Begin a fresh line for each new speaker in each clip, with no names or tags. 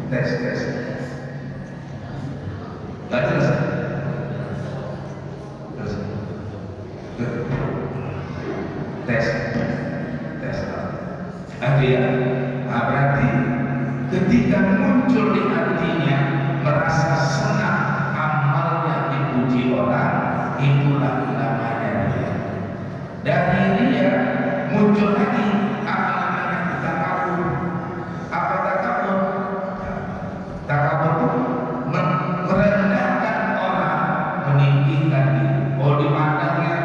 Tes. Gak jelas. Tes. Artinya, berarti ketika muncul di hatinya merasa senang amalnya dipuji orang, itulah namanya dia. Dari dia muncul lagi apa namanya takabur. Apa takabur? Takabur itu merendahkan orang, meninggikan diri. Oh, dipandangnya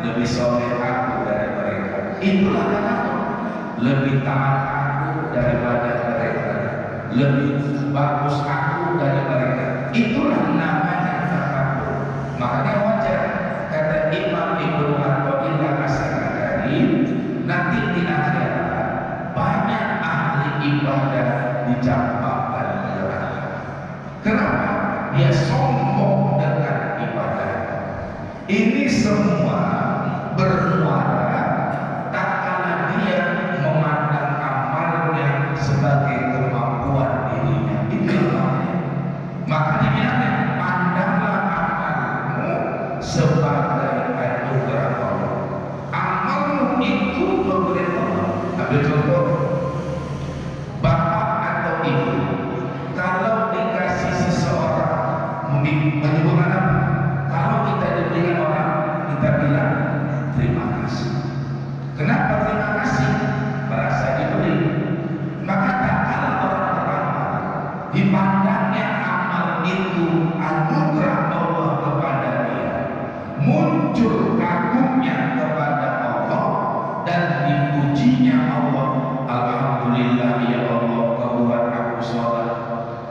lebih soleh aku dari mereka. Itulah takabur. Lebih taat aku daripada mereka, lebih bagus aku dari mereka. Itulah namanya takabur. Makanya wajar kata Imam Ibnu Athaillah As-Sakandari, nanti di akhirat banyak ahli ibadah dicampakkan neraka. Kenapa? Dia sombong dengan ibadah. Ini semua bermuara tak kalah dia memandang amalnya sebagai kemampuan dirinya. Itu namanya. Makanya bilangnya, pandanglah amalmu sebagai anugerah Allah. Amalmu itu pemberian Allah. Ambil contoh, bapak atau ibu kalau dikasih seseorang menyebutkan apa? Kalau kita diberikan orang, kita bilang terima kasih. Kenapa terima kasih? Merasa diberi. Maka tak kalah orang beramal, dipandangnya amal itu anugerah Allah kepada dia, muncul kagumnya kepada Allah dan dipujinya Allah. Alhamdulillah ya Allah, kau buat aku sholat.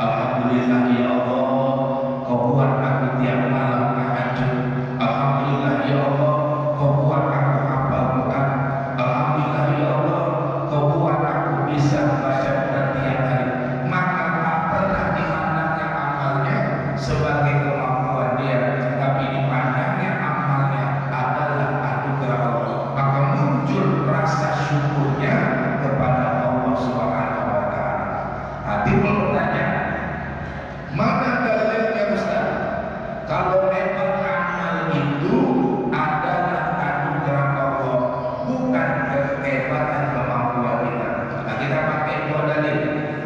Alhamdulillah ya Allah, kau buat aku tiap malam tahajud. Alhamdulillah ya Allah, kau buat aku hafal Quran. Alhamdulillah ya Allah, kau buat aku bisa membaca Quran tiap hari. Maka tak pernah dipandangnya amalnya sebagai kemampuan dia, tapi dipandangnya amalnya adalah anugerah Allah. Maka muncul rasa syukurnya kepada Allah Subhanahu wa Ta'ala. Hati bertanya, mana dalilnya Ustaz? Kalau memang amal itu adalah anugerah Allah, bukan kehebatan kemampuan kita. Nah, kita pakai dua dalil.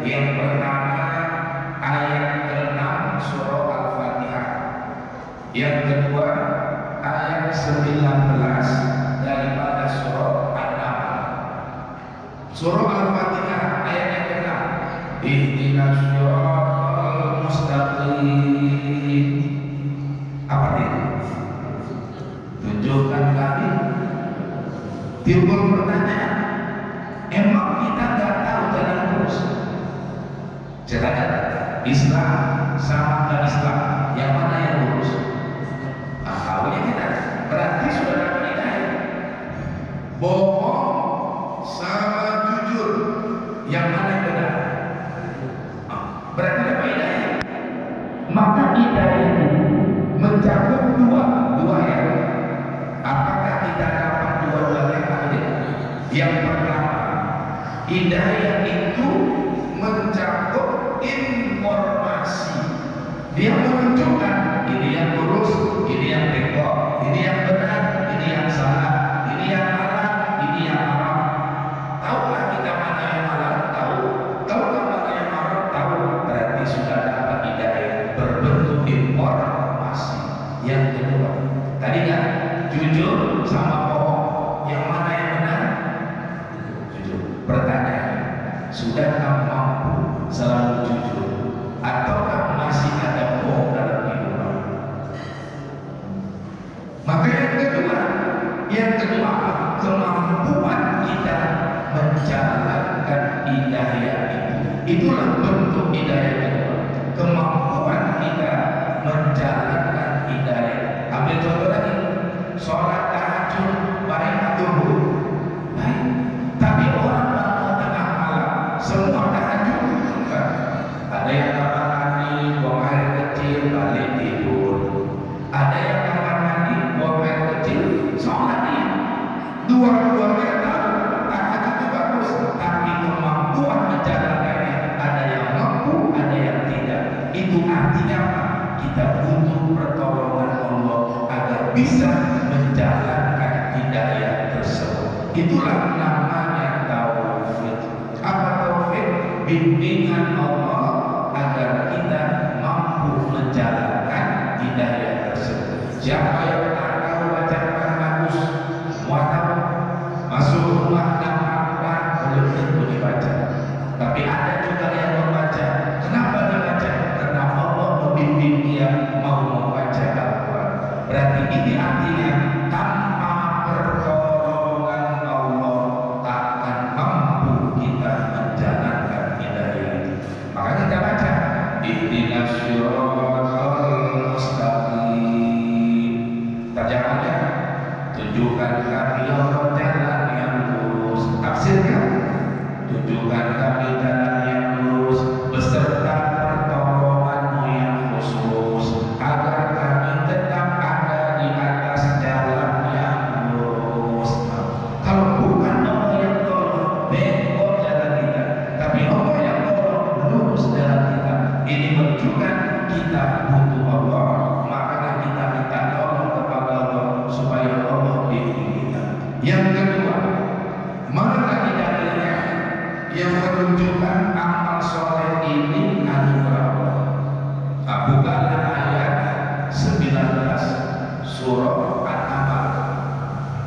Yang pertama ayat ke-6 surah Al-Fatihah. Yang kedua ayat 19 daripada surah An-Nahl. Surah Al-Fatihah ayat yang ke-6. Ihdinas siratal mustaqim. Apa itu? Tunjukkan kami. Timbul pertanyaan, emang kita nggak tahu jalan lurus? Ceritanya Islam sama nggak Islam, yang mana yang lurus? Nah, tahunya kita berarti sudah dapat hidayah. Bohong sama jujur, yang mana yang benar? Berarti dapat hidayah. Maka hidayah ini mencakup dua ya. Apakah kita dapat dua-duanya? Yang pertama, hidayah itu mencakup informasi. Dia menunjukkan ini yang lurus, ini yang bengkok, ini yang benar, ini yang salah, ini yang halal, ini yang haram. Tahukah kita mana yang halal? Tahu. Tahukah mana yang haram? Tahu. Berarti sudah dapat hidayah berbentuk informasi. Yang kedua, tadi kan jujur sama bohong, yang mana yang benar? Jujur. Pertanyaan, sudahkah mampu selalu jujur, ataukah masih ada bohong dalam kehidupan? Maka yang kedua, kemampuan kita menjalankan hidayah itulah bentuk hidayah kedua. Kemampuan kita menjalankan hidayah. Ambil contoh lagi, sholat tahajud baik atau buruk? Baik. Tapi orang bangun tengah malam semua tahajud, bukan? Ada yang kamar mandi buang air kecil balik tidur. Ada yang kamar mandi buang air kecil sholat dia. Dua-duanya tahu tahajud itu bagus, tapi kemampuan menjalankannya ada yang Itu artinya apa? Kita butuh pertolongan Allah agar bisa menjalankan hidayah tersebut. Itulah namanya taufik. Apa taufik? Bimbingan Allah agar kita mampu menjalankan hidayah tersebut. Siapa yang tak tahu bacaan bagus, semua tahu. Masuk rumah dan Al-Quran belum tentu dibaca. Tapi ada juga yang membaca. Kenapa dibaca? Karena Allah membimbing dia mau membaca Al-Quran. Berarti ini artinya tanpa pertolongan Allah tak akan mampu kita menjalankan hidayah itu. Maka kita baca ihdinas siratal mustaqim. Terjemahnya tunjukkan kami Allah jalan yang lurus. Tafsirnya tunjukkan kami jalan yang lurus beserta pertolonganmu yang khusus agar kami tetap ada di atas jalan yang lurus. Kalau bukan Allah yang tolong, bengkok jalan kita. Tapi Allah yang tolong, lurus jalan kita. Ini menunjukkan kita butuh Allah. Makanya kita minta tolong kepada Allah supaya Allah bimbing kita. Yang kedua, mana hidayahnya yang menunjukkan amal soleh ini anugerah Allah. Bukalah ayat 19 surah An-Naml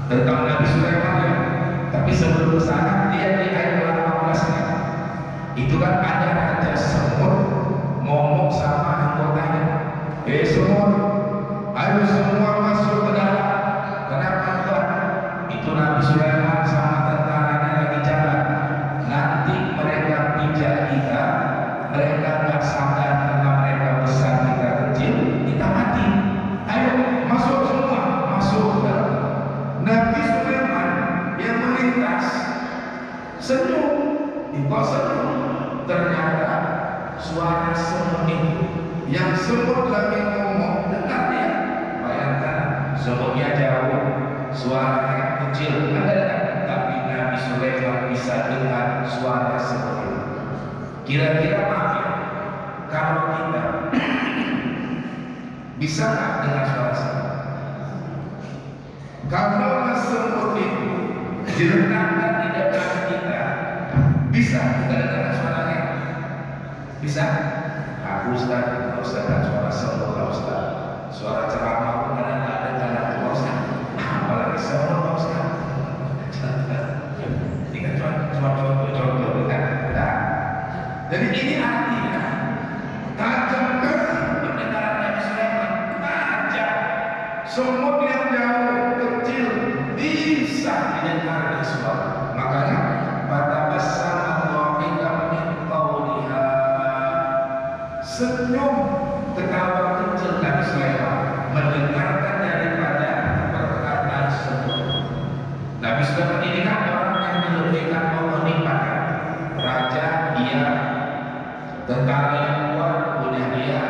tentang Nabi Sulaiman ya. Tapi sebelum ke sana dia di ayat 18-nya. Itu kan ada raja Semut ngomong sama anggotanya, semut, ayo semua masuk ke dalam. Kenapa Tuhan? Itu Nabi Sulaiman sama tentaranya lagi jalan. Nanti mereka pijak kita, mereka nggak sadar karena mereka besar kita kecil, kita mati. Ayo masuk semua, masuk ke dalam. Nabi Sulaiman yang melintas senyum, kok senyum? Ternyata suara semut itu yang semut lagi ngomong dengar dia. Bayangkan semutnya jauh, suaranya kecil, tapi Nabi Sulaiman bisa dengar suara semut itu. Kira-kira maaf ya, kalau kita bisa nggak dengar suara semut? Kalau semut itu diletakkan di depan kita, bisa kita dengar suaranya? Bisa? Aku Ustaz, kalau Ustaz kan suara semut, kalau Ustaz suara ceramah pun kadang nggak ada tanda tua Ustaz, apalagi semut Ustaz. Ini kan cuma contoh kan? Nah, jadi ini artinya tajamkan pendengaran Nabi Sulaiman, tajam. Semut yang jauh kecil bisa didengar suara. Makanya pada bersama senyum ketawa kecil Nabi Sulaiman mendengarkan daripada perkataan semut. Nabi Sulaiman ini kan orang yang dilebihkan Allah nikmatkan. Raja dia, tentara yang kuat punya dia,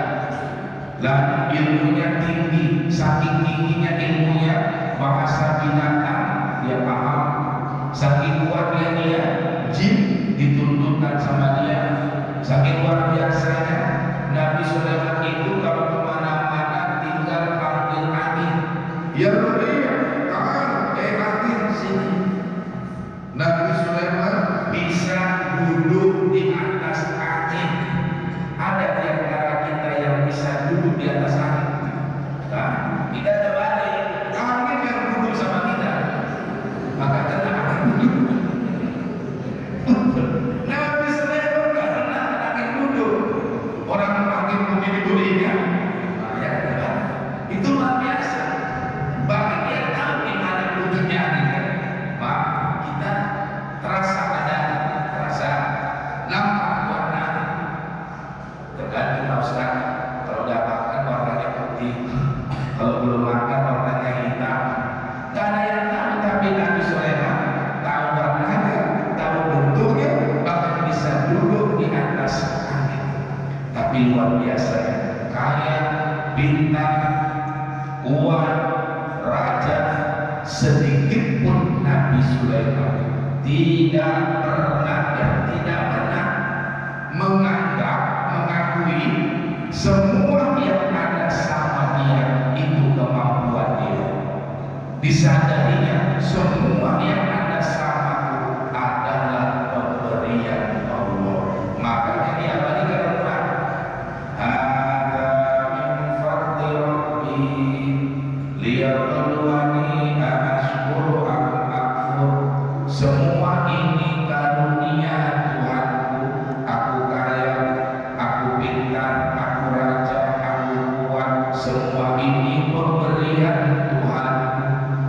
lalu ilmunya tinggi, saking tingginya ilmunya bahasa binatang dia paham, saking kuatnya dia jin ditundukkan sama dia, saking luar biasanya Nabi Sulaiman itu kalau kemana-mana tinggal panggil angin. Ya Rabbi, angin sini. Nabi Sulaiman bisa duduk di atas angin. Ada di antara kita yang bisa duduk di atas angin. Nah, kita terbalik, angin yang duduk sama kita. Maka kita akan duduk. Nabi Sulaiman karena angin duduk. Orang angin begini durinya, ya, itu luar biasa. Bahkan dia tahu di mana wujudnya angin. Mak, kita terasa nampak warna. Tergantung tahu sekarang. Kalau udah makan warnanya putih, kalau belum makan warnanya hitam. Gak ada yang tahu, tapi Nabi Sulaiman tahu warnanya, tahu bentuknya, bahkan bisa duduk di atas angin. Tapi luar biasa ya, kaya, bintang, kuat, raja, sedikit pun Nabi Sulaiman tidak pernah mengakui semua yang ada sama dia itu kemampuan dia. Disadarinya semua yang ada sama adalah pemberian Allah. Makanya dia balik ke Quran. Hada min fadli rabbi liyabluwani ashkuru am akfur. Semua ini karunia Tuhanku. Aku kaya, aku pintar, aku raja, aku kuat. Semua ini pemberian Tuhan.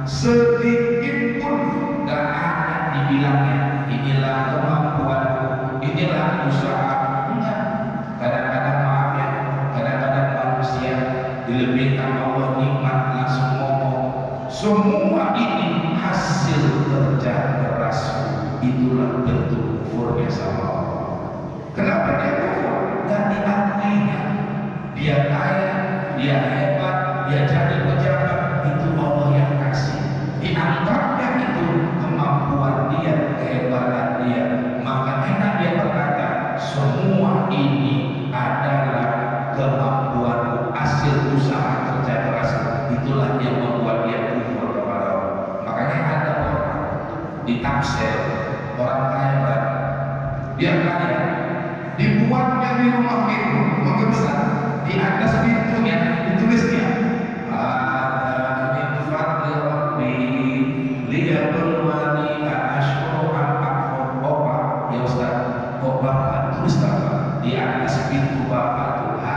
Sedikit pun gak ada dibilangnya inilah kemampuanku, inilah usaha. Enggak. Kadang-kadang maaf ya, kadang-kadang manusia dilebihkan Allah nikmat langsung ngomong semua ini hasil kerja kerasku. Itulah bentuk kufurnya sama Allah. Kenapa dia kufur? Gak diakuinya. Dia kaya, dia hebat, dia jadi pejabat, itu Allah yang kasih. Dianggapnya itu kemampuan dia, kehebatan dia. Maka enak dia berkata semua ini adalah kemampuan hasil usaha kerja keras. Itulah yang membuat dia kufur kepada Allah. Makanya ada orang di tafsir, orang hebat, dia kaya